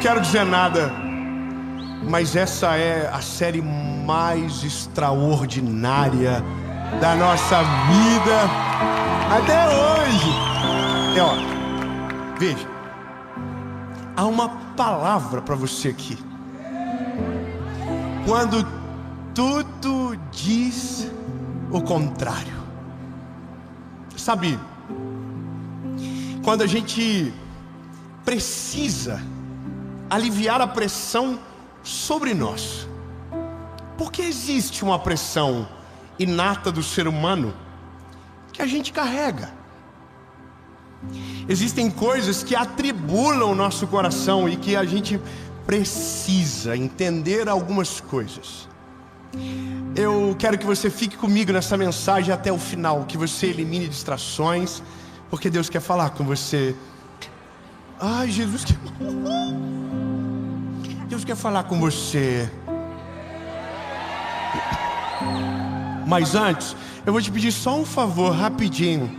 quero dizer nada, mas essa é a série mais extraordinária da nossa vida até hoje. E ó, veja, há uma palavra para você aqui. Quando tudo diz o contrário. Sabe, quando a gente precisa aliviar a pressão sobre nós, porque existe uma pressão inata do ser humano que a gente carrega. Existem coisas que atribulam o nosso coração e que a gente precisa entender algumas coisas. Eu quero que você fique comigo nessa mensagem até o final, que você elimine distrações, porque Deus quer falar com você. Ai, Jesus, Deus quer falar com você. Mas antes, eu vou te pedir só um favor, rapidinho.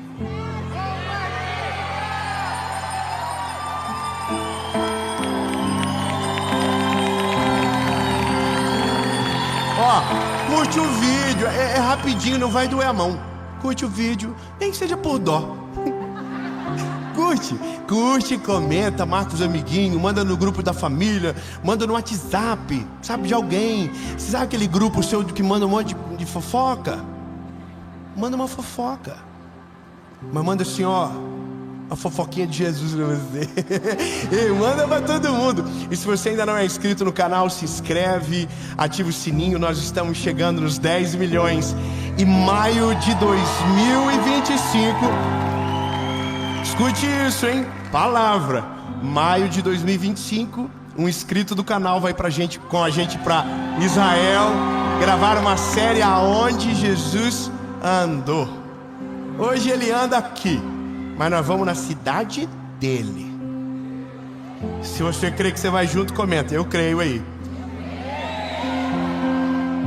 Ó, curte o vídeo, é rapidinho, não vai doer a mão. Curte o vídeo, nem que seja por dó. Curte, comenta, marca os amiguinhos, manda no grupo da família, manda no WhatsApp, sabe, de alguém. Você sabe aquele grupo seu que manda um monte de fofoca? Manda uma fofoca. Mas manda assim, ó, a fofoquinha de Jesus pra você. E manda pra todo mundo. E se você ainda não é inscrito no canal, se inscreve, ativa o sininho. Nós estamos chegando nos 10 milhões. E maio de 2025, escute isso, hein? Palavra. Maio de 2025, um inscrito do canal vai com a gente para Israel, gravar uma série aonde Jesus andou. Hoje ele anda aqui, mas nós vamos na cidade dele. Se você crê que você vai junto, comenta. Eu creio aí.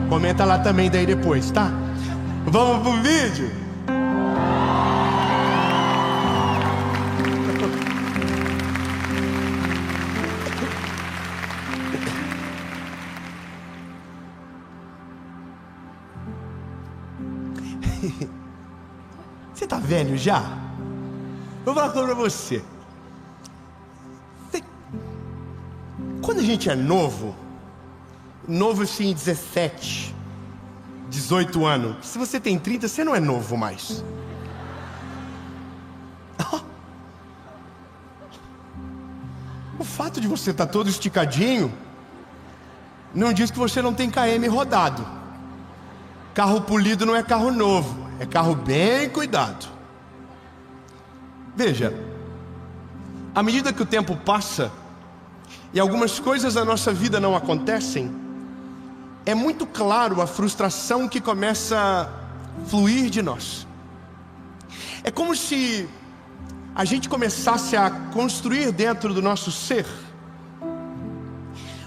Comenta lá também daí depois, tá? Vamos pro vídeo? Você tá velho já? Vou falar uma coisa pra você. Quando a gente é novo assim, 17, 18 anos. Se você tem 30, você não é novo mais. O fato de você estar todo esticadinho não diz que você não tem KM rodado. Carro polido não é carro novo, é carro bem cuidado. Veja, à medida que o tempo passa e algumas coisas na nossa vida não acontecem, é muito claro a frustração que começa a fluir de nós. É como se a gente começasse a construir dentro do nosso ser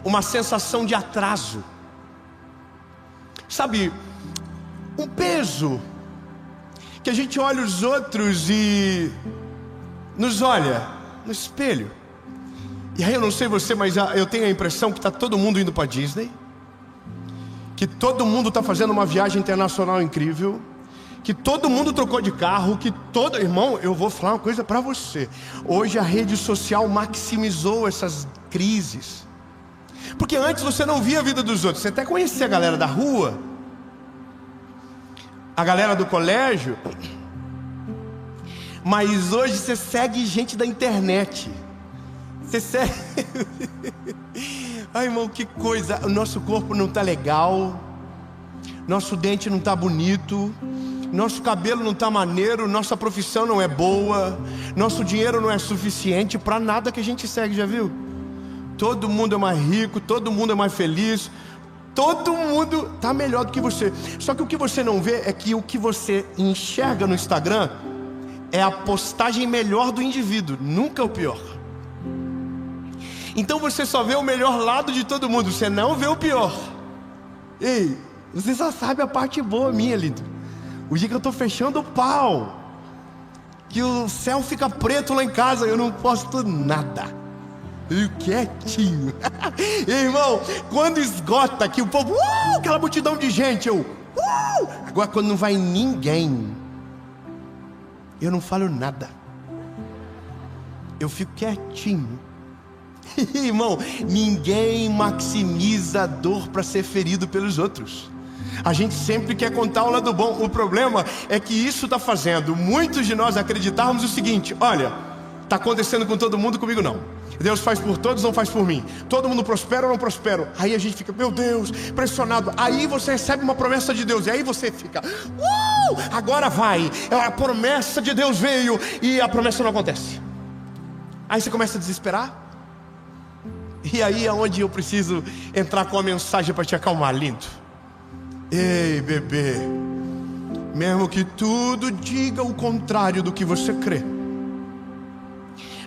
uma sensação de atraso. Sabe, um peso que a gente olha os outros e nos olha no espelho. E aí eu não sei você, mas eu tenho a impressão que está todo mundo indo para Disney, que todo mundo está fazendo uma viagem internacional incrível, que todo mundo trocou de carro, que todo... Irmão, eu vou falar uma coisa para você. Hoje a rede social maximizou essas crises. Porque antes você não via a vida dos outros. Você até conhecia a galera da rua, a galera do colégio, mas hoje você segue gente da internet. Você segue... Ai, irmão, que coisa. O nosso corpo não tá legal, nosso dente não tá bonito, nosso cabelo não tá maneiro, nossa profissão não é boa, nosso dinheiro não é suficiente para nada que a gente segue, já viu? Todo mundo é mais rico, todo mundo é mais feliz, todo mundo tá melhor do que você. Só que o que você não vê é que o que você enxerga no Instagram é a postagem melhor do indivíduo, nunca o pior. Então você só vê o melhor lado de todo mundo, você não vê o pior. Ei, você só sabe a parte boa minha, lindo. O dia que eu tô fechando o pau, que o céu fica preto lá em casa, eu não posto nada. quietinho. Irmão, quando esgota aqui o povo, aquela multidão de gente, agora quando não vai ninguém, eu não falo nada, eu fico quietinho. Irmão, ninguém maximiza a dor para ser ferido pelos outros. A gente sempre quer contar o lado bom. O problema é que isso está fazendo muitos de nós acreditarmos o seguinte: olha, está acontecendo com todo mundo, comigo não. Deus faz por todos, não faz por mim. Todo mundo prospera ou não prospera. Aí a gente fica, meu Deus, pressionado. Aí você recebe uma promessa de Deus, e aí você fica, agora vai. A promessa de Deus veio e a promessa não acontece. Aí você começa a desesperar. E aí é onde eu preciso entrar com a mensagem para te acalmar, lindo. Ei, bebê, mesmo que tudo diga o contrário do que você crê,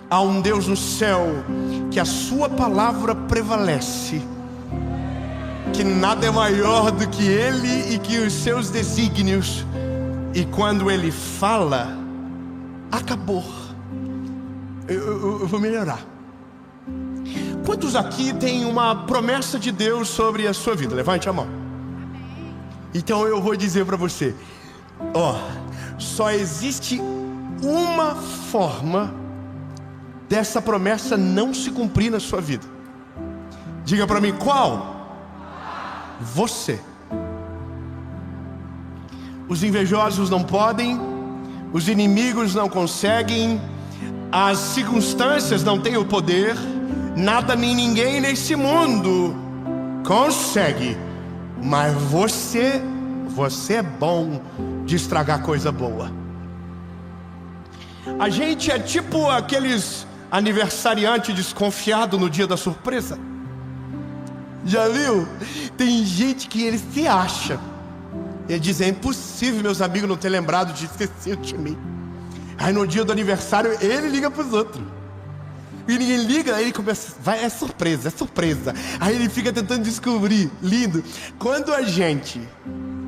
há um Deus no céu que a sua palavra prevalece, que nada é maior do que Ele e que os seus desígnios. E quando Ele fala, acabou. Eu vou melhorar. Quantos aqui têm uma promessa de Deus sobre a sua vida? Levante a mão. Então eu vou dizer para você, só existe uma forma dessa promessa não se cumprir na sua vida. Diga para mim, qual? Você. Os invejosos não podem, os inimigos não conseguem, as circunstâncias não têm o poder, nada nem ninguém nesse mundo consegue. Mas você é bom de estragar coisa boa. A gente é tipo aqueles aniversariantes desconfiados no dia da surpresa. Já viu? Tem gente que ele se acha. Ele diz, é impossível meus amigos não ter lembrado de esquecer de mim. Aí no dia do aniversário ele liga para os outros. E ninguém liga, aí ele começa, é surpresa. Aí ele fica tentando descobrir. Lindo. Quando a gente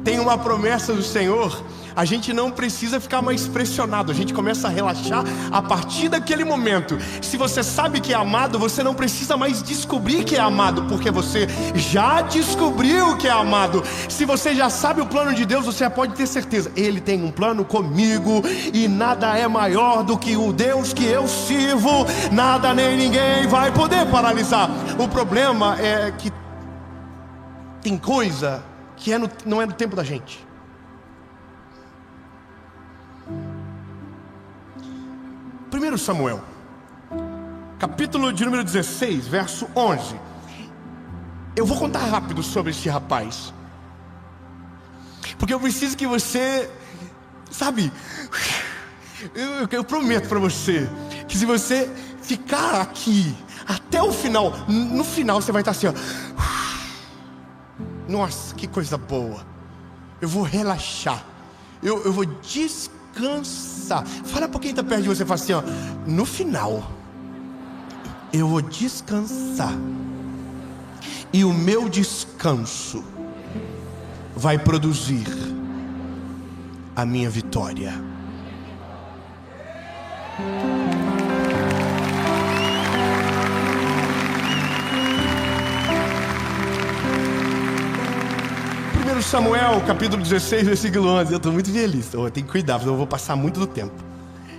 tem uma promessa do Senhor, a gente não precisa ficar mais pressionado. A gente começa a relaxar a partir daquele momento. Se você sabe que é amado, você não precisa mais descobrir que é amado, porque você já descobriu que é amado. Se você já sabe o plano de Deus, você pode ter certeza, Ele tem um plano comigo, e nada é maior do que o Deus que eu sirvo. Nada nem ninguém vai poder paralisar. O problema é que tem coisa que não é no tempo da gente. Primeiro Samuel, capítulo de número 16, verso 11. Eu vou contar rápido sobre esse rapaz, porque eu preciso que você, sabe, eu prometo para você, que se você ficar aqui até o final, no final você vai estar assim, nossa, que coisa boa. Eu vou relaxar, eu vou descansar. Fala para quem está perto de você, fala assim, no final eu vou descansar, e o meu descanso vai produzir a minha vitória. Samuel, capítulo 16, versículo 11. Eu estou muito feliz, eu tenho que cuidar, eu vou passar muito do tempo.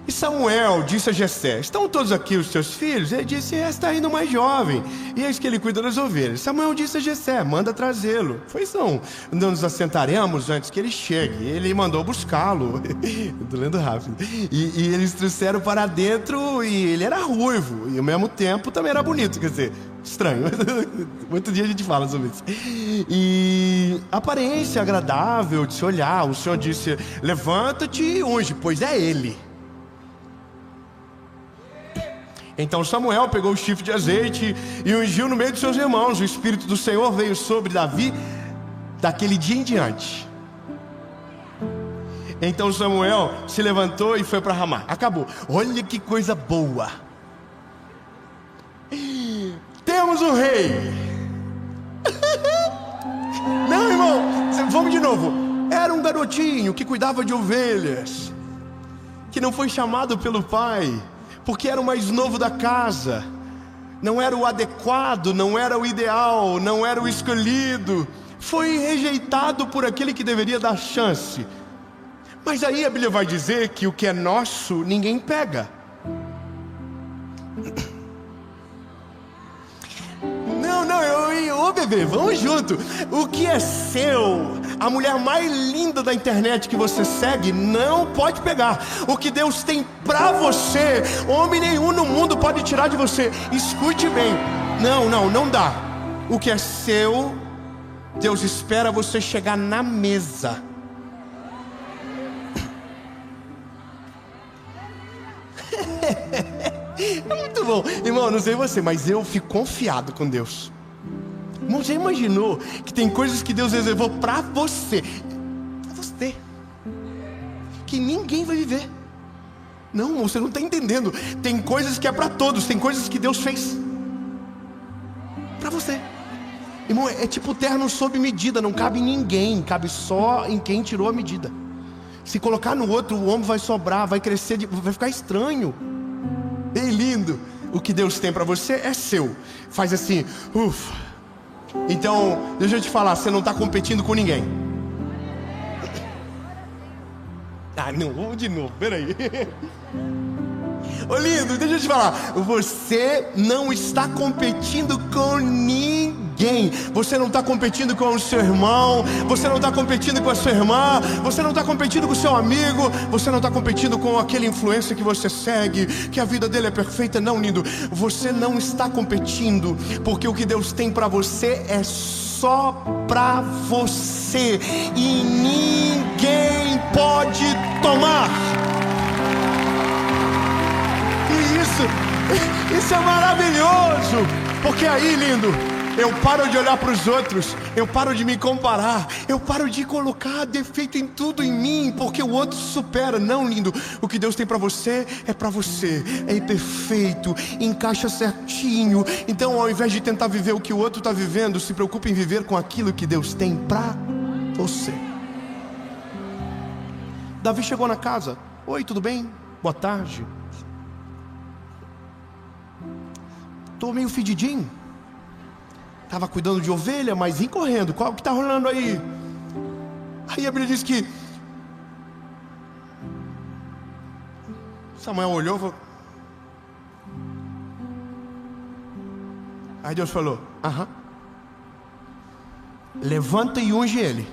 E Samuel disse a Jessé, estão todos aqui os teus filhos? Ele disse, está ainda mais jovem, e eis que ele cuida das ovelhas. Samuel disse a Jessé, manda trazê-lo. Pois não, nos assentaremos antes que ele chegue. Ele mandou buscá-lo. Estou lendo rápido. E eles trouxeram para dentro, e ele era ruivo, e ao mesmo tempo também era bonito, quer dizer, estranho. Muito dia a gente fala sobre isso. E aparência agradável de se olhar. O Senhor disse, levanta-te e unge, pois é ele. Então Samuel pegou o chifre de azeite e ungiu no meio de seus irmãos. O Espírito do Senhor veio sobre Davi daquele dia em diante. Então Samuel se levantou e foi para Ramá. Acabou. Olha que coisa boa. Temos um rei. Não, irmão, vamos de novo. Era um garotinho que cuidava de ovelhas, que não foi chamado pelo pai, porque era o mais novo da casa. não era o adequado, não era o ideal, não era o escolhido, foi rejeitado por aquele que deveria dar chance. Mas aí a Bíblia vai dizer que o que é nosso, ninguém pega. Ô bebê, vamos junto. O que é seu, a mulher mais linda da internet que você segue, não pode pegar. O que Deus tem pra você, homem nenhum no mundo pode tirar de você. Escute bem, não dá. O que é seu, Deus espera você chegar na mesa. Muito bom. Irmão, não sei você, mas eu fico confiado com Deus. Irmão, já imaginou que tem coisas que Deus reservou pra você? Pra você. Que ninguém vai viver. Não, você não está entendendo. Tem coisas que é pra todos. Tem coisas que Deus fez pra você. Irmão, é tipo terno sob medida. Não cabe em ninguém. Cabe só em quem tirou a medida. Se colocar no outro, o ombro vai sobrar, vai crescer, vai ficar estranho. Bem lindo. O que Deus tem pra você é seu. Faz assim, ufa. Então, deixa eu te falar, você não está competindo com ninguém. Não, vamos de novo, peraí. Ô lindo, deixa eu te falar, você não está competindo com ninguém. Você não está competindo com o seu irmão, você não está competindo com a sua irmã, você não está competindo com o seu amigo, você não está competindo com aquele influencer que você segue, que a vida dele é perfeita. Não, lindo, você não está competindo, porque o que Deus tem para você é só para você, e ninguém pode tomar. Isso é maravilhoso, porque aí, lindo, eu paro de olhar para os outros, eu paro de me comparar, eu paro de colocar defeito em tudo em mim, porque o outro supera. Não, lindo, o que Deus tem para você, é perfeito, encaixa certinho. Então, ao invés de tentar viver o que o outro está vivendo, se preocupe em viver com aquilo que Deus tem para você. Davi chegou na casa, oi, tudo bem? Boa tarde. Tô meio fedidinho. Tava cuidando de ovelha, mas vim correndo. Qual que tá rolando aí? Aí a Bíblia diz que Samuel olhou e falou... Aí Deus falou, levanta e unge ele.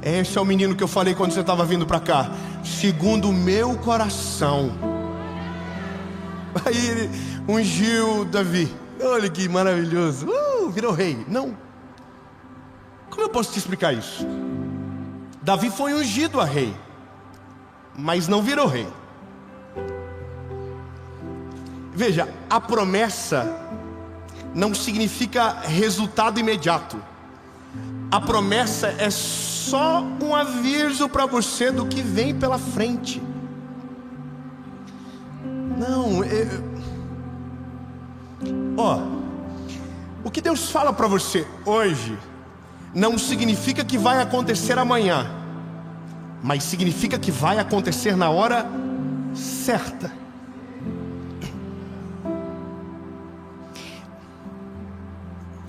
Esse é o menino que eu falei quando você estava vindo para cá, segundo o meu coração. Aí ele ungiu Davi. Olha que maravilhoso. Virou rei. Não. Como eu posso te explicar isso? Davi foi ungido a rei, mas não virou rei. Veja, a promessa não significa resultado imediato. A promessa é só um aviso para você do que vem pela frente. Não, o que Deus fala para você hoje não significa que vai acontecer amanhã, mas significa que vai acontecer na hora certa.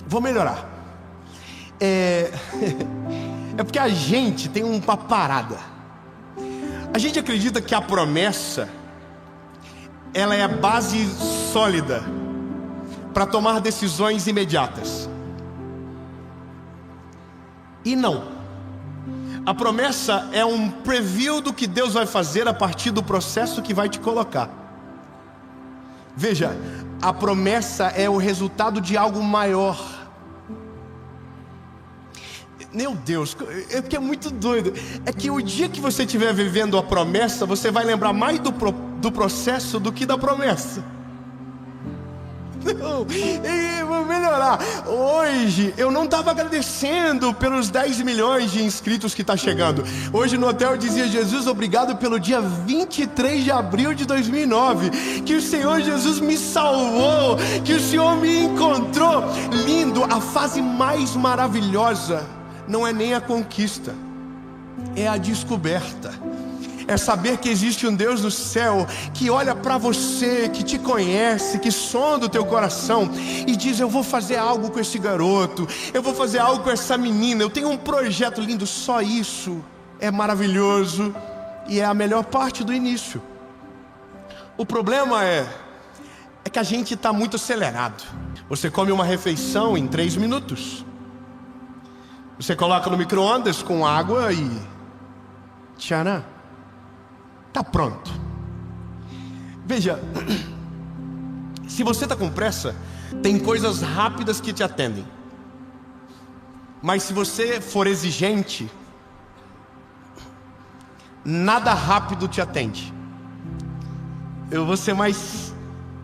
Vou melhorar. É porque a gente tem uma parada. A gente acredita que a promessa, ela é a base sólida para tomar decisões imediatas. E não. A promessa é um preview do que Deus vai fazer a partir do processo que vai te colocar. Veja, a promessa é o resultado de algo maior. Meu Deus, é porque é muito doido. É que o dia que você estiver vivendo a promessa, você vai lembrar mais do processo do que da promessa. Não, vou melhorar. Hoje eu não estava agradecendo pelos 10 milhões de inscritos que está chegando. Hoje no hotel eu dizia: Jesus, obrigado pelo dia 23 de abril de 2009, que o Senhor Jesus me salvou, que o Senhor me encontrou. Lindo, a fase mais maravilhosa não é nem a conquista, é a descoberta. é saber que existe um Deus no céu que olha para você, que te conhece, que sonda o teu coração e diz: eu vou fazer algo com esse garoto, eu vou fazer algo com essa menina, eu tenho um projeto lindo. Só isso é maravilhoso e é a melhor parte do início. O problema é que a gente está muito acelerado. Você come uma refeição em 3 minutos. Você coloca no micro-ondas com água e tcharam, está pronto. Veja, se você está com pressa, tem coisas rápidas que te atendem. Mas se você for exigente, nada rápido te atende. Eu vou ser mais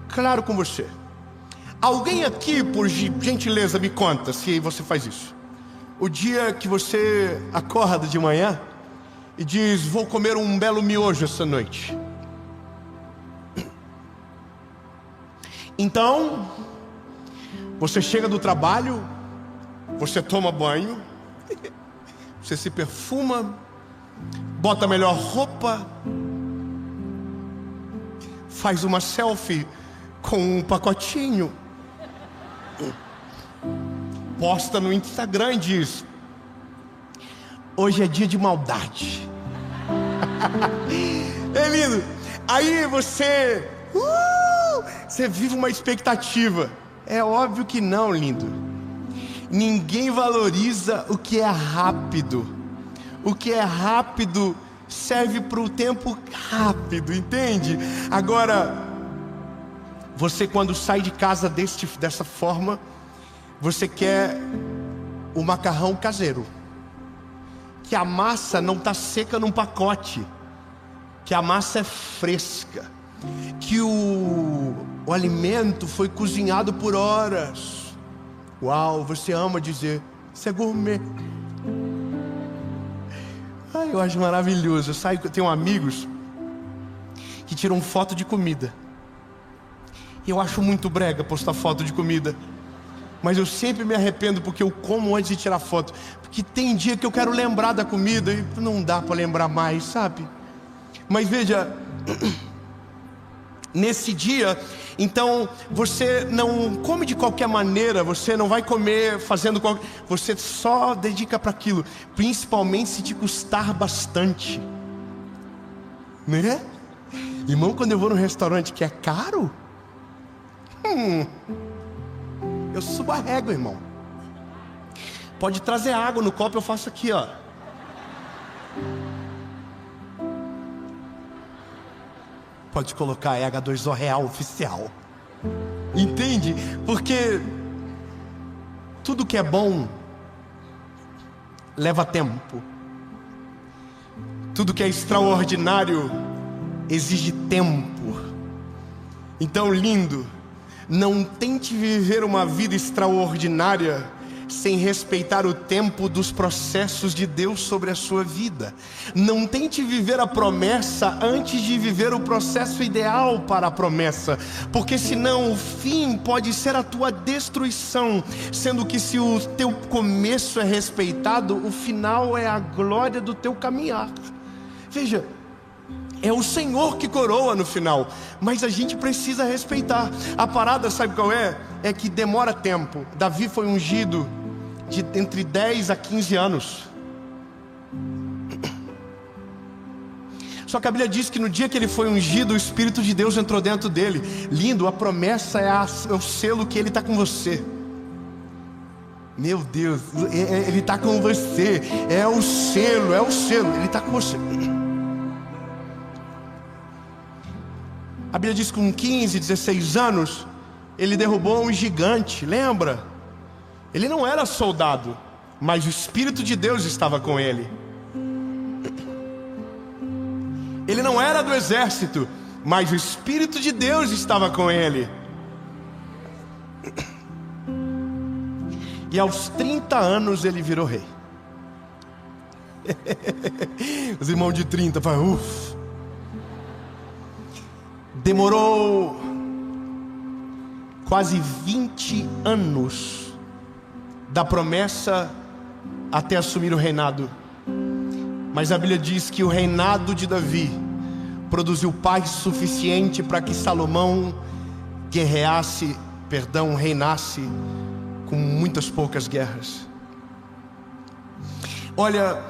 claro com você. Alguém aqui, por gentileza, me conta se você faz isso. O dia que você acorda de manhã e diz: vou comer um belo miojo essa noite. Então, você chega do trabalho, você toma banho, você se perfuma, bota a melhor roupa, faz uma selfie com um pacotinho, posta no Instagram e diz: hoje é dia de maldade. É lindo. Aí você vive uma expectativa. É óbvio que não, lindo. Ninguém valoriza o que é rápido. O que é rápido serve para o tempo rápido, entende? Agora, você quando sai de casa dessa forma, você quer o macarrão caseiro, que a massa não está seca num pacote, que a massa é fresca, que o alimento foi cozinhado por horas. Uau, você ama dizer: isso é gourmet. Eu acho maravilhoso. Eu tenho amigos que tiram foto de comida. Eu acho muito brega postar foto de comida, mas eu sempre me arrependo porque eu como antes de tirar foto. Porque tem dia que eu quero lembrar da comida e não dá para lembrar mais, sabe? Mas veja, nesse dia, então, você não come de qualquer maneira, você não vai comer fazendo qualquer... Você só dedica para aquilo, principalmente se te custar bastante, né? Irmão, quando eu vou num restaurante que é caro, eu subo a régua, irmão. Pode trazer água no copo, eu faço aqui, ó. Pode colocar H2O real oficial. Entende? Porque tudo que é bom leva tempo. Tudo que é extraordinário exige tempo. Então, lindo, não tente viver uma vida extraordinária sem respeitar o tempo dos processos de Deus sobre a sua vida. Não tente viver a promessa antes de viver o processo ideal para a promessa, porque senão o fim pode ser a tua destruição, sendo que se o teu começo é respeitado, o final é a glória do teu caminhar. Veja, é o Senhor que coroa no final, mas a gente precisa respeitar. A parada, sabe qual é? É que demora tempo. Davi foi ungido de entre 10 a 15 anos. Só que a Bíblia diz que no dia que ele foi ungido, o Espírito de Deus entrou dentro dele. Lindo, a promessa é o selo que ele está com você. Meu Deus, ele está com você. É o selo, ele está com você. A Bíblia diz que com 15, 16 anos, ele derrubou um gigante, lembra? Ele não era soldado, mas o Espírito de Deus estava com ele. Ele não era do exército, mas o Espírito de Deus estava com ele. E aos 30 anos ele virou rei. Os irmãos de 30 falam, uff. Demorou quase 20 anos da promessa até assumir o reinado. Mas a Bíblia diz que o reinado de Davi produziu paz suficiente para que Salomão reinasse com muitas poucas guerras. Olha,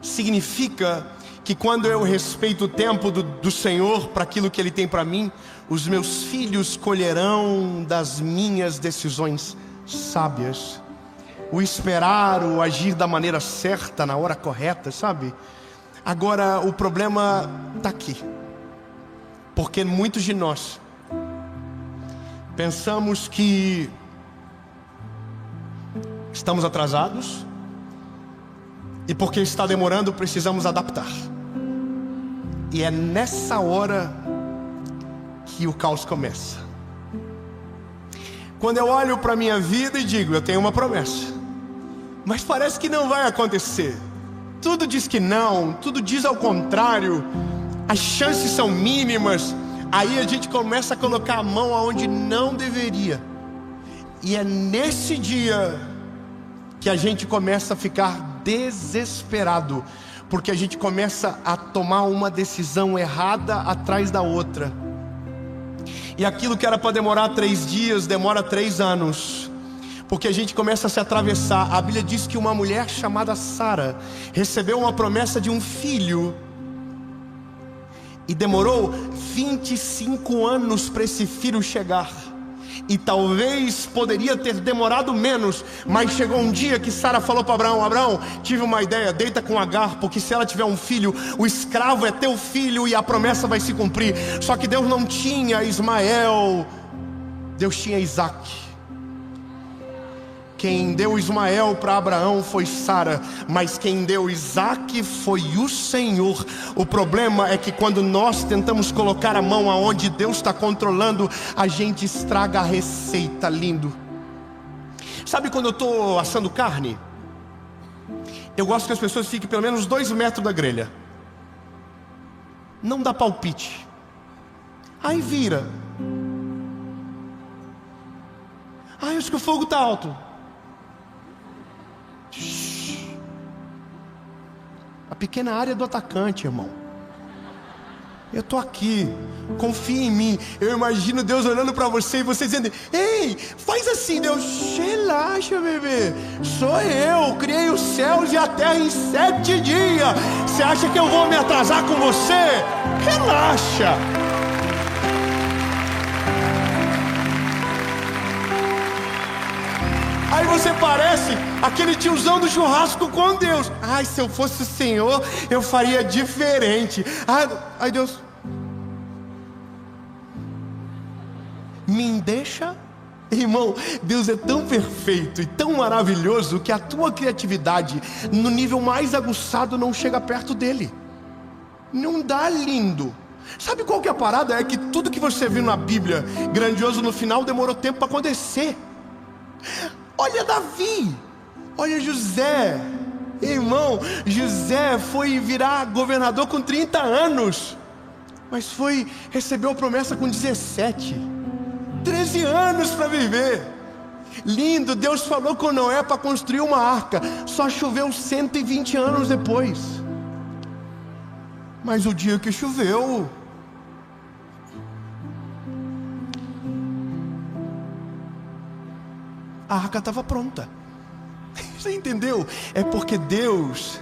significa que quando eu respeito o tempo do Senhor para aquilo que Ele tem para mim, os meus filhos colherão das minhas decisões sábias. O esperar, o agir da maneira certa, na hora correta, sabe? Agora, o problema está aqui. Porque muitos de nós pensamos que estamos atrasados, e porque está demorando, precisamos adaptar. E é nessa hora que o caos começa. Quando eu olho para a minha vida e digo, eu tenho uma promessa, mas parece que não vai acontecer. Tudo diz que não, tudo diz ao contrário, as chances são mínimas. Aí a gente começa a colocar a mão aonde não deveria. E é nesse dia que a gente começa a ficar desesperado, porque a gente começa a tomar uma decisão errada atrás da outra. E aquilo que era para demorar 3 dias, demora 3 anos. Porque a gente começa a se atravessar. A Bíblia diz que uma mulher chamada Sara recebeu uma promessa de um filho, e demorou 25 anos para esse filho chegar. E talvez poderia ter demorado menos, mas chegou um dia que Sara falou para Abraão: Abraão, tive uma ideia, deita com Agar, porque se ela tiver um filho, o escravo é teu filho e a promessa vai se cumprir. Só que Deus não tinha Ismael, Deus tinha Isaac. Quem deu Ismael para Abraão foi Sara, mas quem deu Isaac foi o Senhor. O problema é que quando nós tentamos colocar a mão aonde Deus está controlando, a gente estraga a receita. Lindo. Sabe quando eu estou assando carne? Eu gosto que as pessoas fiquem pelo menos 2 metros da grelha. Não dá palpite. Aí vira. Ai, acho que o fogo está alto. A pequena área do atacante, irmão. Eu estou aqui, confia em mim. Eu imagino Deus olhando para você e você dizendo: ei, faz assim. Deus: relaxa, bebê, sou eu, criei os céus e a terra em 7 dias. Você acha que eu vou me atrasar com você? Relaxa. Aí você parece aquele tiozão do churrasco com Deus. Ai, se eu fosse o Senhor, eu faria diferente. Ai, Deus, me deixa. Irmão, Deus é tão perfeito e tão maravilhoso que a tua criatividade, no nível mais aguçado, não chega perto dele. Não dá, lindo. Sabe qual que é a parada? É que tudo que você viu na Bíblia grandioso no final demorou tempo para acontecer. Olha Davi, olha José. Irmão, José foi virar governador com 30 anos, mas recebeu a promessa com 17. 13 anos para viver. Lindo. Deus falou com Noé para construir uma arca, só choveu 120 anos depois. Mas o dia que choveu, a arca estava pronta. Você entendeu? É porque Deus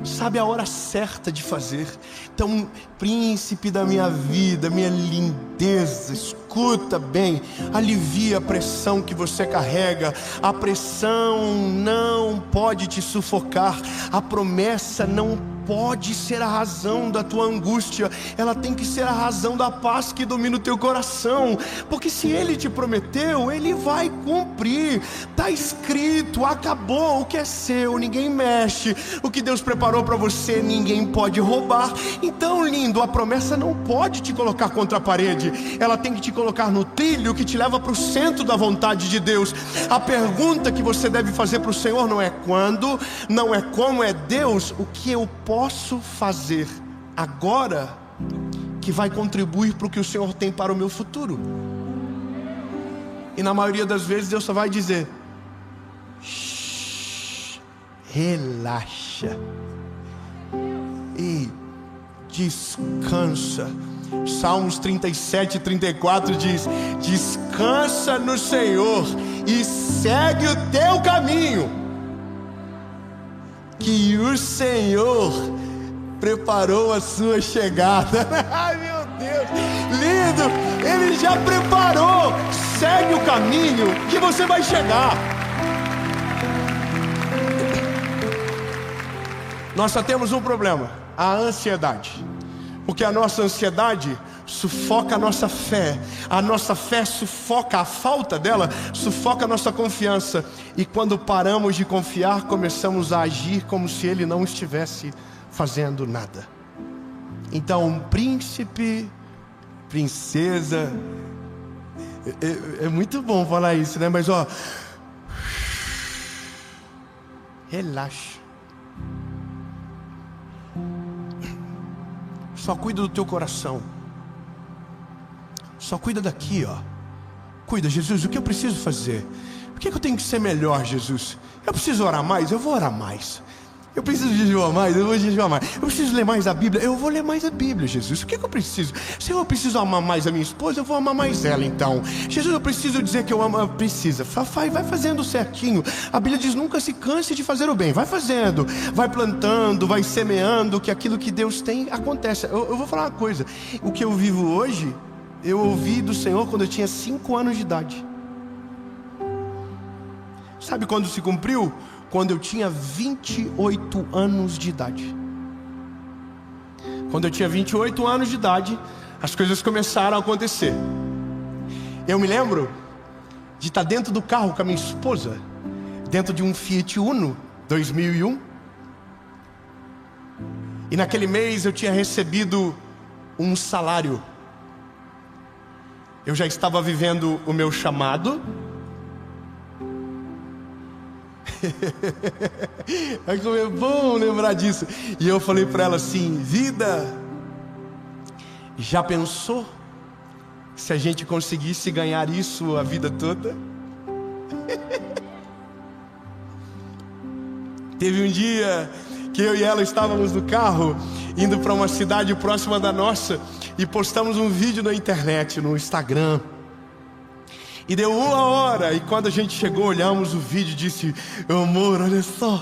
sabe a hora certa de fazer. Então, príncipe da minha vida, minha lindeza, escuta bem, alivia a pressão que você carrega. A pressão não pode te sufocar. A promessa não pode ser a razão da tua angústia. Ela tem que ser a razão da paz que domina o teu coração. Porque se Ele te prometeu, Ele vai cumprir. Está escrito, acabou. O que é seu, ninguém mexe. O que Deus preparou para você, ninguém pode roubar. Então, lindo, a promessa não pode te colocar contra a parede. Ela tem que te colocar no trilho que te leva para o centro da vontade de Deus. A pergunta que você deve fazer para o Senhor não é quando, não é como, é: Deus, o que eu posso fazer agora que vai contribuir para o que o Senhor tem para o meu futuro? E na maioria das vezes Deus só vai dizer: shh, relaxa, descansa. Salmos 37 e 34 diz: descansa no Senhor e segue o teu caminho, que o Senhor preparou a sua chegada. Ai, meu Deus, lindo! Ele já preparou. Segue o caminho que você vai chegar. Nós só temos um problema: a ansiedade. Porque a nossa ansiedade sufoca a nossa fé. A nossa fé sufoca, a falta dela sufoca a nossa confiança. E quando paramos de confiar, começamos a agir como se Ele não estivesse fazendo nada. Então, príncipe, princesa, é muito bom falar isso, né? Mas ó, relaxa. Só cuida do teu coração. Só cuida daqui, ó. Cuida, Jesus, o que eu preciso fazer? Por que eu tenho que ser melhor, Jesus? Eu preciso orar mais? Eu vou orar mais. Eu preciso jejuar mais? Eu vou jejuar mais. Eu preciso ler mais a Bíblia? Eu vou ler mais a Bíblia, Jesus. O que eu preciso? Se eu preciso amar mais a minha esposa, eu vou amar mais ela, então. Jesus, eu preciso dizer que eu amo. Precisa. Vai fazendo certinho. A Bíblia diz: nunca se canse de fazer o bem. Vai fazendo. Vai plantando, vai semeando, que aquilo que Deus tem acontece. Eu vou falar uma coisa. O que eu vivo hoje, eu ouvi do Senhor quando eu tinha 5 anos de idade. Sabe quando se cumpriu? Quando eu tinha 28 anos de idade. Quando eu tinha 28 anos de idade, as coisas começaram a acontecer. Eu me lembro de estar dentro do carro com a minha esposa, dentro de um Fiat Uno 2001. E naquele mês eu tinha recebido um salário. Eu já estava vivendo o meu chamado. É bom lembrar disso. E eu falei para ela assim: vida, já pensou se a gente conseguisse ganhar isso a vida toda? Teve um dia que eu e ela estávamos no carro indo para uma cidade próxima da nossa e postamos um vídeo na internet, no Instagram. E deu 1 hora, e quando a gente chegou, olhamos o vídeo e disse: amor, olha só,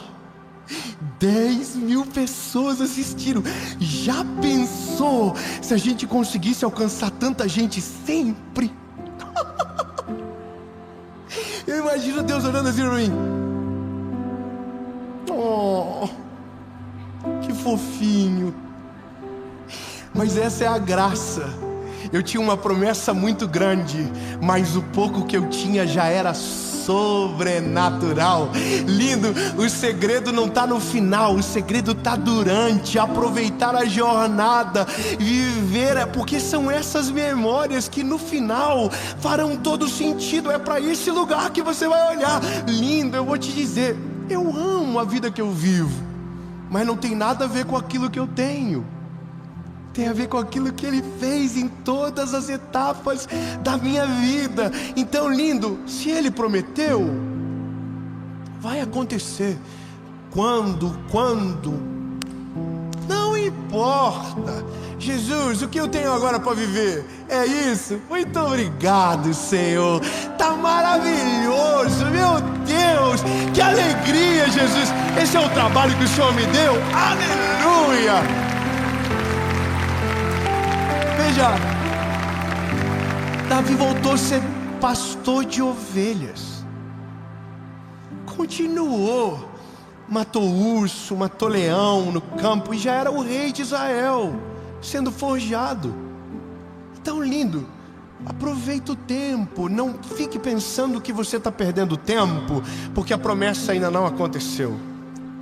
10 mil pessoas assistiram. Já pensou se a gente conseguisse alcançar tanta gente sempre? Eu imagino Deus olhando assim para mim: oh, que fofinho. Mas essa é a graça. Eu tinha uma promessa muito grande, mas o pouco que eu tinha já era sobrenatural. Lindo, o segredo não está no final, o segredo está durante. Aproveitar a jornada, viver, porque são essas memórias que no final farão todo sentido. É para esse lugar que você vai olhar. Lindo, eu vou te dizer, eu amo a vida que eu vivo, mas não tem nada a ver com aquilo que eu tenho. Tem a ver com aquilo que Ele fez em todas as etapas da minha vida. Então, lindo, se Ele prometeu, vai acontecer. Quando? Não importa. Jesus, o que eu tenho agora para viver? É isso? Muito obrigado, Senhor. Tá maravilhoso, meu Deus. Que alegria, Jesus. Esse é o trabalho que o Senhor me deu. Aleluia. Veja, Davi voltou a ser pastor de ovelhas. Continuou. Matou urso, matou leão no campo e já era o rei de Israel, sendo forjado. Tão lindo. Aproveita o tempo. Não fique pensando que você está perdendo tempo, porque a promessa ainda não aconteceu.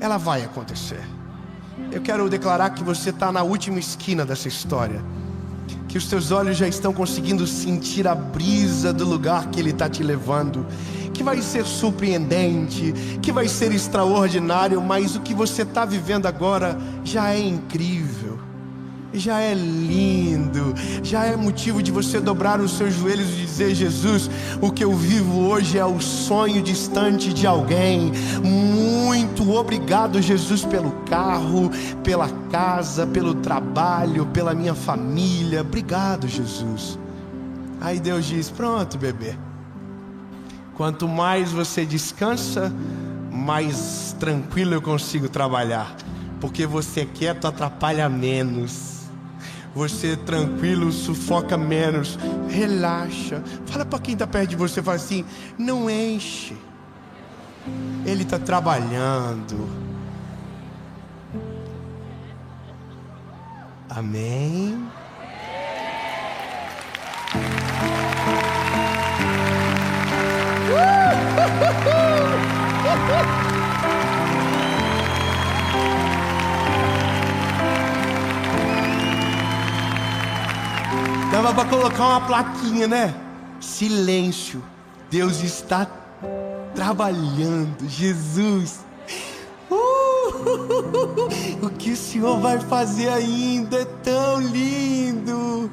Ela vai acontecer. Eu quero declarar que você está na última esquina dessa história, que os teus olhos já estão conseguindo sentir a brisa do lugar que Ele está te levando, que vai ser surpreendente, que vai ser extraordinário, mas o que você está vivendo agora já é incrível, já é lindo, já é motivo de você dobrar os seus joelhos e dizer: Jesus, o que eu vivo hoje é o sonho distante de alguém. Muito obrigado, Jesus, pelo carro, pela casa, pelo trabalho, pela minha família. Obrigado, Jesus. Aí Deus diz: pronto, bebê. Quanto mais você descansa, mais tranquilo eu consigo trabalhar. Porque você quieto atrapalha menos. Você tranquilo sufoca menos. Relaxa. Fala para quem está perto de você, fala assim: não enche. Ele está trabalhando. Amém? Dava para colocar uma plaquinha, né? Silêncio. Deus está trabalhando. Jesus. O que o Senhor vai fazer ainda é tão lindo.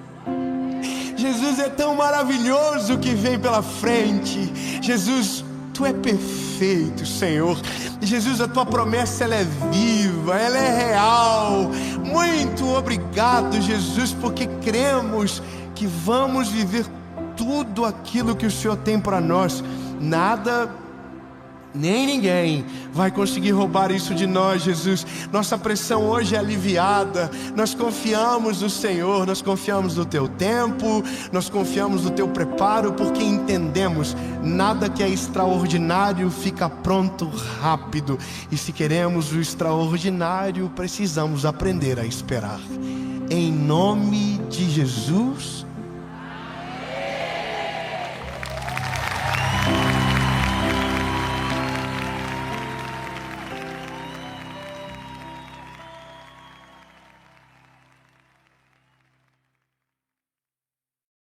Jesus é tão maravilhoso que vem pela frente. Jesus, Tu é perfeito, Senhor. Jesus, a Tua promessa, ela é viva, ela é real. Muito obrigado, Jesus, porque cremos que vamos viver tudo aquilo que o Senhor tem para nós. Nada, nem ninguém vai conseguir roubar isso de nós, Jesus. Nossa pressão hoje é aliviada. Nós confiamos no Senhor, nós confiamos no Teu tempo, nós confiamos no Teu preparo, porque entendemos: nada que é extraordinário fica pronto rápido. E se queremos o extraordinário, precisamos aprender a esperar. Em nome de Jesus.